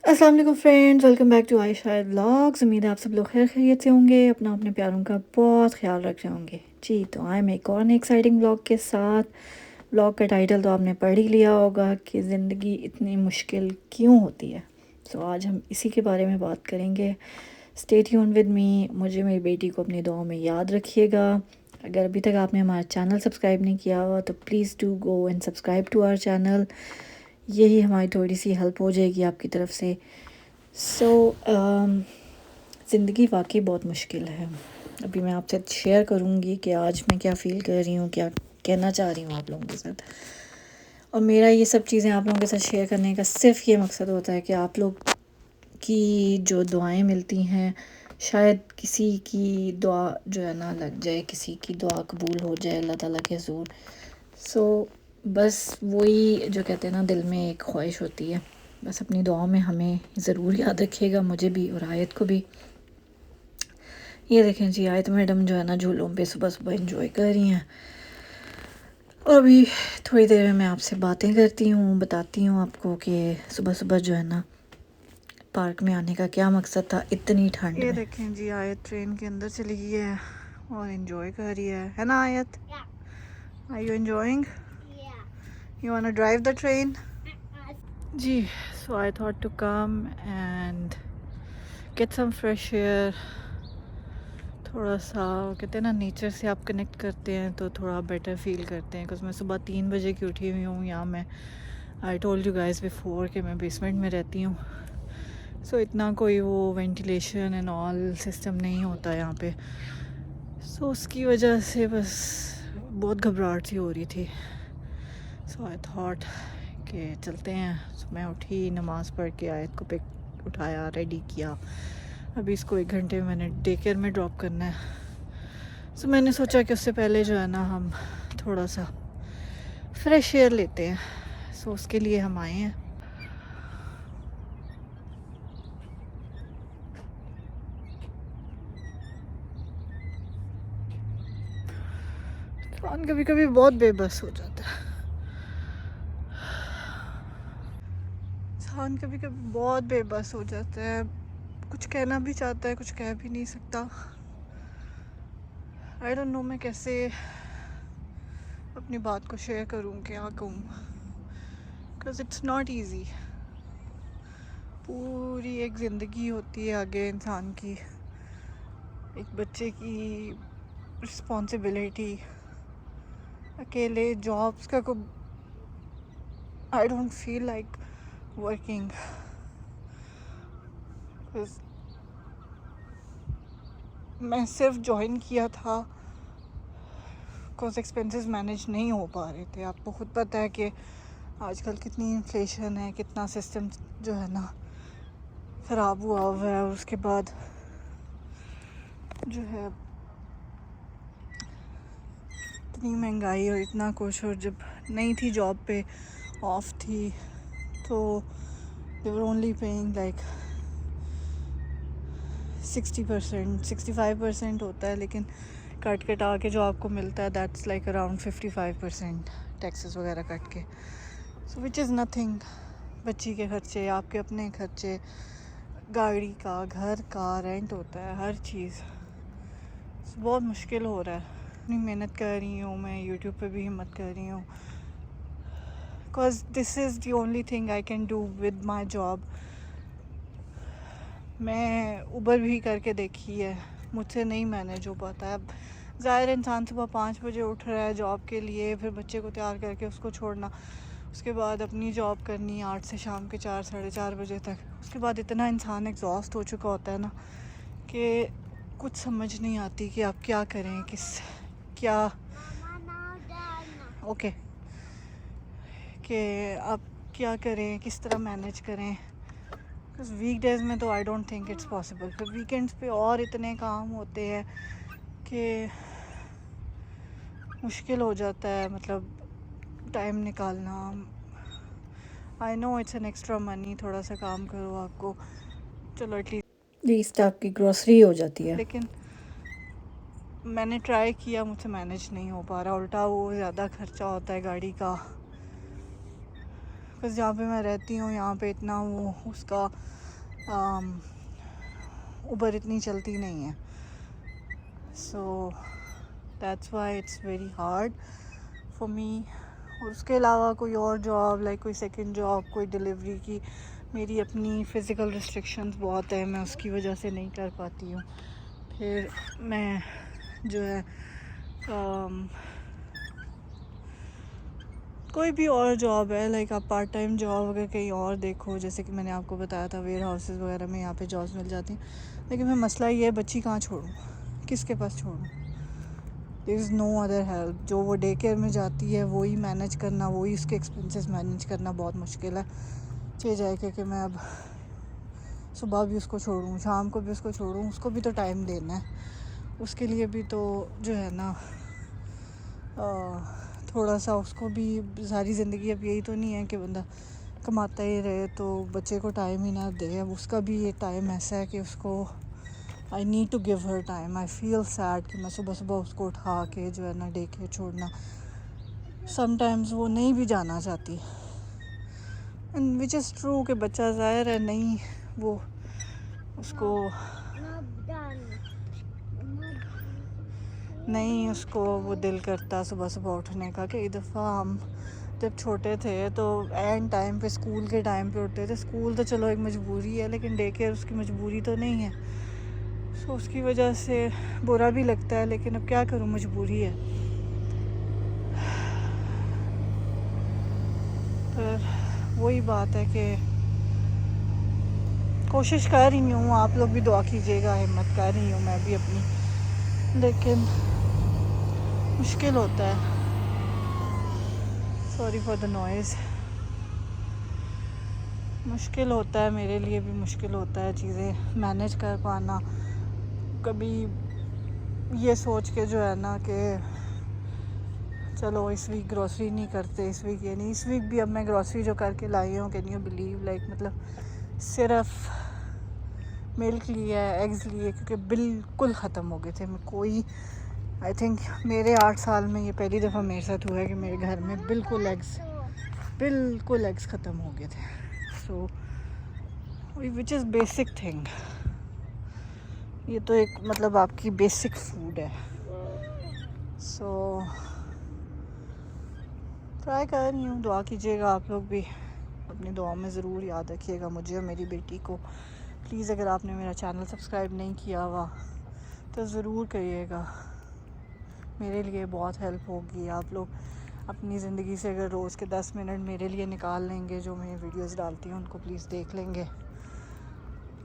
अस्सलाम वालेकुम friends, welcome back to Ayesha vlogs. उम्मीद है आप सब लोग खैर खैरियत से होंगे, अपना अपने प्यारों का बहुत ख्याल रख रहे होंगे। जी तो आई एम एक और एक्साइटिंग व्लॉग के साथ। व्लॉग का टाइटल तो आपने पढ़ ही लिया होगा कि ज़िंदगी इतनी मुश्किल क्यों होती है। सो आज हम इसी के बारे में बात करेंगे। Stay tuned with me. मुझे मेरी बेटी को अपनी दुआओं में याद रखिएगा। अगर अभी तक आपने हमारा चैनल सब्सक्राइब नहीं किया हुआ तो please do go and subscribe to our channel. यही हमारी थोड़ी सी हेल्प हो जाएगी आपकी तरफ से। सो ज़िंदगी वाकई बहुत मुश्किल है। अभी मैं आपसे शेयर करूँगी कि आज मैं क्या फ़ील कर रही हूँ, क्या कहना चाह रही हूँ आप लोगों के साथ। और मेरा ये सब चीज़ें आप लोगों के साथ शेयर करने का सिर्फ़ ये मकसद होता है कि आप लोग की जो दुआएं मिलती हैं, शायद किसी की दुआ जो है ना लग जाए, किसी की दुआ कबूल हो जाए अल्लाह ताला के हुज़ूर। सो बस वही जो कहते हैं ना, दिल में एक ख्वाहिश होती है। बस अपनी दुआओं में हमें ज़रूर याद रखिएगा, मुझे भी और आयत को भी। ये देखें जी, आयत मैडम जो है ना झूलों पे सुबह सुबह इंजॉय कर रही हैं। और अभी थोड़ी देर में मैं आपसे बातें करती हूँ, बताती हूँ आपको कि सुबह सुबह जो है ना पार्क में आने का क्या मकसद था इतनी ठंड में। ये देखें जी, आयत ट्रेन के अंदर चली गई है और इंजॉय कर रही है ना Ayat? Are you enjoying? You want to drive the train? जी, so I thought to come and get some fresh air. थोड़ा सा कहते हैं ना, नेचर से आप कनेक्ट करते हैं तो थोड़ा बेटर फील करते हैं। बिकॉज मैं सुबह 3 बजे की उठी हुई हूँ। यहाँ मैं I told you guys before कि मैं बेसमेंट में रहती हूँ। सो इतना कोई वो वेंटिलेशन एंड ऑल सिस्टम नहीं होता यहाँ पे। सो उसकी वजह से बस बहुत घबराहट सी हो रही थी। सो आई थॉट कि चलते हैं। सो मैं उठी, नमाज़ पढ़ के आयत को पिक उठाया, रेडी किया। अभी इसको 1 घंटे में मैंने डे केयर में ड्रॉप करना है। सो मैंने सोचा कि उससे पहले जो है ना हम थोड़ा सा फ्रेश एयर लेते हैं। सो उसके लिए हम आए हैं। इंसान कभी कभी बहुत बेबस हो जाता है। इंसान कभी कभी बहुत बेबस हो जाता है। कुछ कहना भी चाहता है, कुछ कह भी नहीं सकता। आई डोंट नो मैं कैसे अपनी बात को शेयर करूं, क्या कहूं। Because it's not easy. पूरी एक ज़िंदगी होती है आगे इंसान की, एक बच्चे की रिस्पॉन्सिबिलिटी, अकेले जॉब्स का को I don't feel like working. मैं सिर्फ ज्वाइन किया था बिकॉज एक्सपेंसेस मैनेज नहीं हो पा रहे थे। आपको खुद पता है कि आजकल कितनी इन्फ्लेशन है, कितना सिस्टम जो है ना ख़राब हुआ हुआ है। उसके बाद जो है इतनी महंगाई और इतना कुछ। और जब नहीं थी जॉब पे, ऑफ थी, तो दे वर ओनली पेइंग लाइक 60%, 65% होता है, लेकिन कट कटा के जो आपको मिलता है दैट्स लाइक अराउंड 55% टैक्सेस वगैरह कट के। सो विच इज़ नथिंग। बच्ची के खर्चे, आपके अपने खर्चे, गाड़ी का, घर का रेंट होता है, हर चीज़। बहुत मुश्किल हो रहा है। इतनी मेहनत कर रही हूँ मैं, यूट्यूब पे भी हिम्मत कर रही हूँ, because this is the only thing I can do with my job. मैं उबर भी करके देखी है, मुझसे नहीं मैनेज हो पाता है। अब ज़ाहिर इंसान सुबह 5 बजे उठ रहा है जॉब के लिए, फिर बच्चे को तैयार करके उसको छोड़ना, उसके बाद अपनी जॉब करनी 8 से शाम के 4 साढ़े 4 बजे तक। उसके बाद इतना इंसान एग्जॉस्ट हो चुका होता है ना कि कुछ समझ नहीं आती कि आप क्या करें, क्या ओके कि आप क्या करें, किस तरह मैनेज करें। बिकॉज वीक डेज़ में तो I don't think it's possible. फिर वीकेंड्स पे और इतने काम होते हैं कि मुश्किल हो जाता है, मतलब टाइम निकालना। I know it's an extra money, थोड़ा सा काम करो आपको, चलो एटलीस्ट आपकी ग्रोसरी हो जाती है। लेकिन मैंने ट्राई किया, मुझसे मैनेज नहीं हो पा रहा। उल्टा वो ज़्यादा खर्चा होता है गाड़ी का, बिकॉज़ जहाँ पे मैं रहती हूँ यहाँ पे इतना वो उसका उबर इतनी चलती नहीं है, so that's why it's very hard for me. और उसके अलावा कोई और जॉब लाइक कोई सेकंड जॉब, कोई डिलीवरी की, मेरी अपनी फ़िज़िकल रिस्ट्रिक्शंस बहुत है, मैं उसकी वजह से नहीं कर पाती हूँ। फिर मैं जो है कोई भी और जॉब है लाइक आप पार्ट टाइम जॉब अगर कहीं और देखो, जैसे कि मैंने आपको बताया था वेयर हाउसेस वगैरह में यहाँ पे जॉब्स मिल जाती हैं, लेकिन मैं मसला ये है बच्ची कहाँ छोड़ूँ, किसके पास छोड़ूँ? There is no other help. जो वो डे केयर में जाती है वही मैनेज करना, वही उसके एक्सपेंसेस मैनेज करना बहुत मुश्किल है। चाहिए जाए कि मैं अब सुबह भी उसको छोड़ूँ, शाम को भी उसको छोड़ूँ, उसको भी तो टाइम देना है, उसके लिए भी तो जो है ना थोड़ा सा उसको भी। सारी ज़िंदगी अब यही तो नहीं है कि बंदा कमाता ही रहे तो बच्चे को टाइम ही ना दे। अब उसका भी ये टाइम ऐसा है कि उसको I need to give her time. I feel sad कि मैं सुबह सुबह उसको उठा के जो है ना डे केयर छोड़ना, समटाइम्स वो नहीं भी जाना चाहती, एंड विच इज़ ट्रू कि बच्चा ज़ाहिर है नहीं वो उसको नहीं उसको वो दिल करता सुबह सुबह उठने का। कई दफ़ा हम जब छोटे थे तो एंड टाइम पे स्कूल के टाइम पे उठते थे। स्कूल तो चलो एक मजबूरी है, लेकिन डे केयर उसकी मजबूरी तो नहीं है, सो उसकी वजह से बुरा भी लगता है, लेकिन अब क्या करूँ, मजबूरी है। पर वही बात है कि कोशिश कर रही हूँ, आप लोग भी दुआ कीजिएगा, हिम्मत कर रही हूँ मैं भी अपनी, लेकिन मुश्किल होता है। Sorry for the noise. मुश्किल होता है, मेरे लिए भी मुश्किल होता है चीज़ें मैनेज कर पाना। कभी ये सोच के जो है ना कि चलो इस वीक ग्रॉसरी नहीं करते, इस वीक ये नहीं, इस वीक भी अब मैं ग्रॉसरी जो करके लाई हूँ, कैन यू बिलीव, लाइक मतलब सिर्फ मिल्क लिया है, एग्स लिए, क्योंकि बिल्कुल ख़त्म हो गए थे। मैं कोई आई थिंक मेरे 8 साल में ये पहली दफ़ा मेरे साथ हुआ है कि मेरे घर में बिल्कुल एग्स ख़त्म हो गए थे। सो विच इज़ बेसिक थिंग, ये तो एक मतलब आपकी बेसिक फूड है। सो ट्राई कर रही हूँ, दुआ कीजिएगा आप लोग भी, अपनी दुआ में ज़रूर याद रखिएगा मुझे और मेरी बेटी को। प्लीज़ अगर आपने मेरा चैनल सब्सक्राइब नहीं किया हुआ तो ज़रूर करिएगा, मेरे लिए बहुत हेल्प होगी। आप लोग अपनी ज़िंदगी से अगर रोज़ के 10 मिनट मेरे लिए निकाल लेंगे, जो मैं वीडियोस डालती हूँ उनको प्लीज़ देख लेंगे,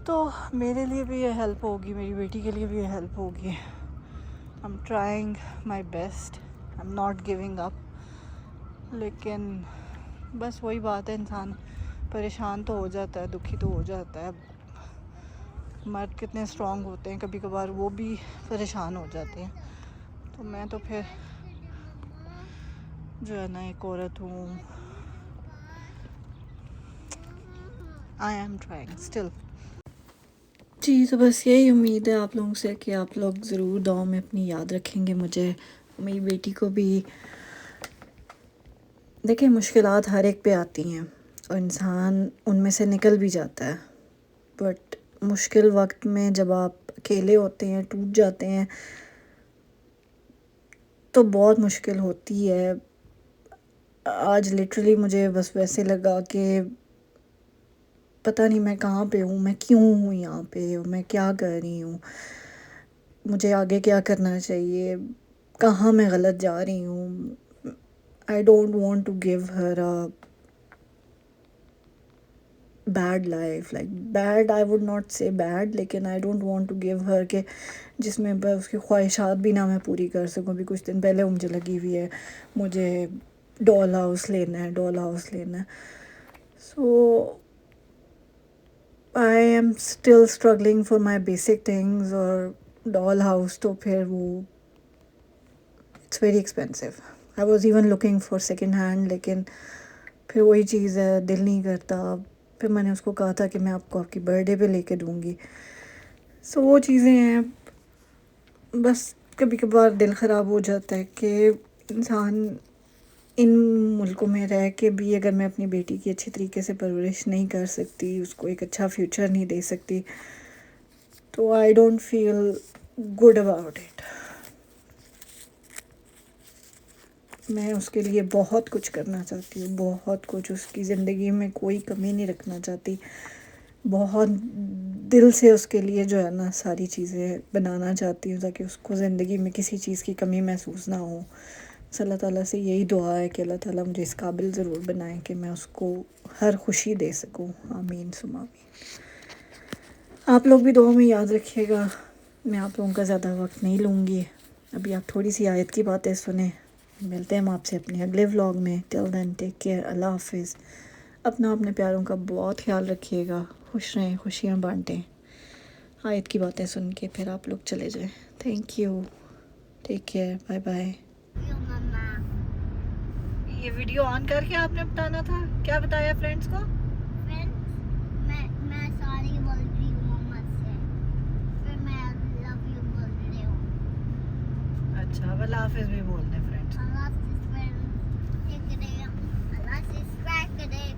तो मेरे लिए भी ये हेल्प होगी, मेरी बेटी के लिए भी ये हेल्प होगी। I am trying my best, I am not giving up, लेकिन बस वही बात है, इंसान परेशान तो हो जाता है, दुखी तो हो जाता है। मर्द कितने स्ट्रॉन्ग होते हैं, कभी कभार वो भी परेशान हो जाते हैं। तो मैं तो फिर जो है ना एक औरत हूँ, आई एम ट्राइंग स्टिल। जी, तो बस यही उम्मीद है आप लोगों से कि आप लोग ज़रूर दुआ में अपनी याद रखेंगे मुझे, मेरी बेटी को भी। देखिए मुश्किलात हर एक पे आती हैं और इंसान उनमें से निकल भी जाता है, बट मुश्किल वक्त में जब आप अकेले होते हैं, टूट जाते हैं, तो बहुत मुश्किल होती है। आज लिटरली मुझे बस वैसे लगा कि पता नहीं मैं कहाँ पे हूँ, मैं क्यों हूँ यहाँ पे, मैं क्या कर रही हूँ, मुझे आगे क्या करना चाहिए, कहाँ मैं गलत जा रही हूँ। I don't want to give her a bad life, like bad, I would not say bad, लेकिन I don't want to give her के जिसमें उसकी ख्वाहिशात भी ना मैं पूरी कर सकूँ। अभी कुछ दिन पहले मुझे लगी हुई है मुझे डॉल हाउस लेना है, डॉल हाउस लेना है। So I am still struggling for my basic things, और डॉल हाउस तो फिर वो it's very expensive. I was even looking for second hand, लेकिन फिर वही चीज़ है, दिल नहीं करता। फिर मैंने उसको कहा था कि मैं आपको आपकी बर्थडे पे लेके दूँगी। सो वो चीज़ें हैं, बस कभी कभार दिल ख़राब हो जाता है कि इंसान इन मुल्कों में रह के भी अगर मैं अपनी बेटी की अच्छी तरीके से परवरिश नहीं कर सकती, उसको एक अच्छा फ्यूचर नहीं दे सकती, तो I don't feel good about it. मैं उसके लिए बहुत कुछ करना चाहती हूँ, बहुत कुछ, उसकी ज़िंदगी में कोई कमी नहीं रखना चाहती, बहुत दिल से उसके लिए जो है ना सारी चीज़ें बनाना चाहती हूँ ताकि उसको ज़िंदगी में किसी चीज़ की कमी महसूस ना हो। अल्लाह ताला से यही दुआ है कि अल्लाह ताला मुझे इस काबिल ज़रूर बनाए कि मैं उसको हर खुशी दे सकूँ। आमीन सुमा आमीन। आप लोग भी दुआ में याद रखिएगा। मैं आप लोगों का ज़्यादा वक्त नहीं लूँगी, अभी आप थोड़ी सी आयत की बातें सुने। मिलते हैं हम आपसे अपने अगले व्लॉग में। टिल देन टेक केयर, अल्लाह हाफिज़। अपना अपने प्यारों का बहुत ख्याल रखिएगा, खुश रहें, खुशियाँ बांटें। आयत की बातें सुन के फिर आप लोग चले जाएं। Thank you, take care, bye bye. ये वीडियो ऑन करके आपने बताना था, क्या बताया फ्रेंड्स को? मैं सॉरी बोल रही हूँ मम्मा से, फिर मैं लव यू बोल रही हूँ। अच्छा, अल्लाह हाफिज़ भी बोलने फ्रेंड्स। अल्लाह सब्सक्राइब करें।